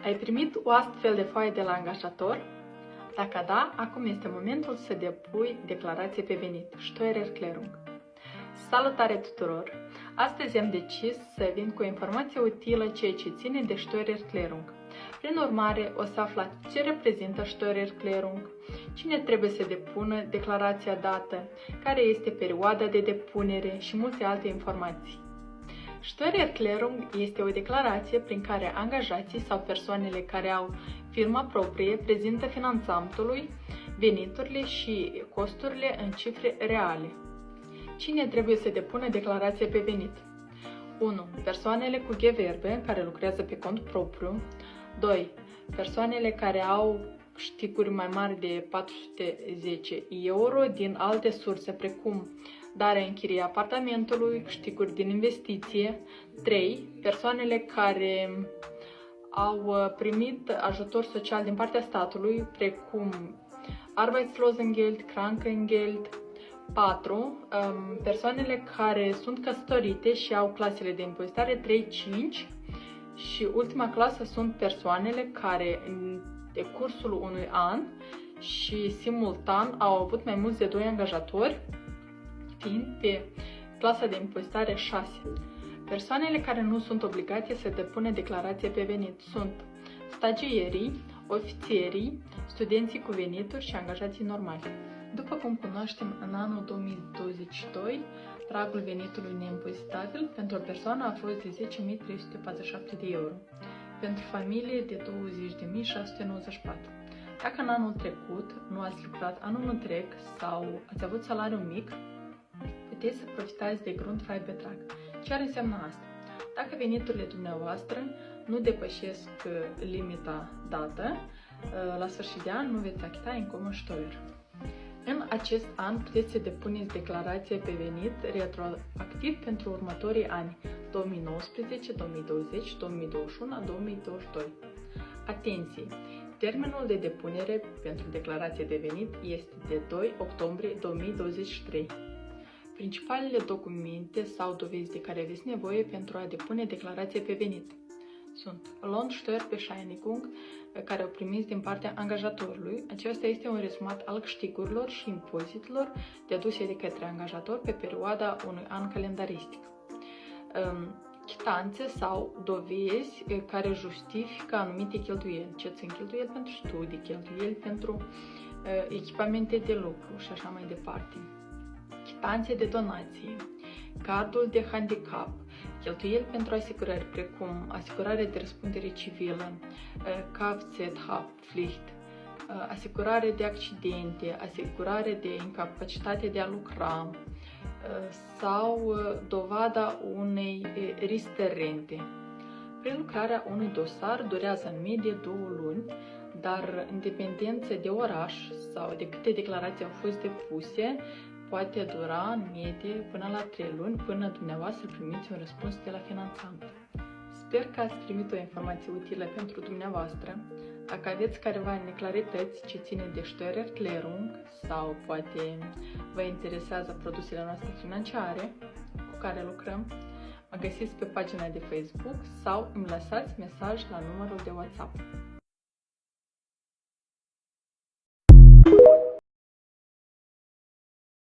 Ai primit o astfel de foaie de la angajator? Dacă da, acum este momentul să depui declarație pe venit, Steuererklärung. Salutare tuturor! Astăzi am decis să vin cu o informație utilă ceea ce ține de Steuererklärung. Prin urmare, o să aflați ce reprezintă Steuererklärung, cine trebuie să depună declarația dată, care este perioada de depunere și multe alte informații. Steuererklärung este o declarație prin care angajații sau persoanele care au firma proprie prezintă finanțamtului, veniturile și costurile în cifre reale. Cine trebuie să depună declarația pe venit? 1. Persoanele cu Gewerbe care lucrează pe cont propriu. 2. Persoanele care au câștiguri mai mari de 410 euro din alte surse precum darea în chirie apartamentului, câștiguri din investiție. 3. Persoanele care au primit ajutor social din partea statului, precum Arbeitslosengeld, Krankengeld. 4. Persoanele care sunt căsătorite și au clasele de impozitare 3-5 și ultima clasă sunt persoanele care în decursul unui an și simultan au avut mai mulți de 2 angajatori, fiind pe clasa de impozitare 6. Persoanele care nu sunt obligate să depună declarație pe venit sunt stagierii, ofițerii, studenții cu venituri și angajații normali. După cum cunoaștem, în anul 2022, pragul venitului neimpozitabil pentru o persoană a fost de 10.347 de euro, pentru familie de 20.694. Dacă în anul trecut nu ați lucrat anul întreg sau ați avut salariu mic, puteți să profitați de Grundfreibetrag. Ce ar însemna asta? Dacă veniturile dumneavoastră nu depășesc limita dată, la sfârșit de an nu veți achita Einkommensteuer. În acest an puteți să depuneți declarație pe venit retroactiv pentru următorii ani 2019, 2020, 2021, 2022. Atenție! Termenul de depunere pentru declarație de venit este de 2 octombrie 2023. Principalele documente sau dovezi de care aveți nevoie pentru a depune declarație pe venit sunt Lohnsteuerbescheinigung, care o primiți din partea angajatorului. Acesta este un rezumat al câștigurilor și impozitelor deduse de către angajator pe perioada unui an calendaristic. Chitanțe sau dovezi care justifică anumite cheltuieli, ce țin cheltuieli pentru studii, cheltuieli pentru echipamente de lucru și așa mai departe. Chitanțe de donație, cardul de handicap, cheltuieli pentru asigurări precum asigurare de răspundere civilă, Kfz-Haftpflicht, asigurare de accidente, asigurare de incapacitate de a lucra sau dovada unei risterente. Prelucrarea unui dosar durează în medie 2 luni, dar în dependență de oraș sau de câte declarații au fost depuse, poate dura în medie până la 3 luni până dumneavoastră primiți un răspuns de la finanțant. Sper că ați primit o informație utilă pentru dumneavoastră. Dacă aveți careva neclarități ce ține de Steuererklärung sau poate vă interesează produsele noastre financiare cu care lucrăm, mă găsiți pe pagina de Facebook sau îmi lăsați mesaj la numărul de WhatsApp.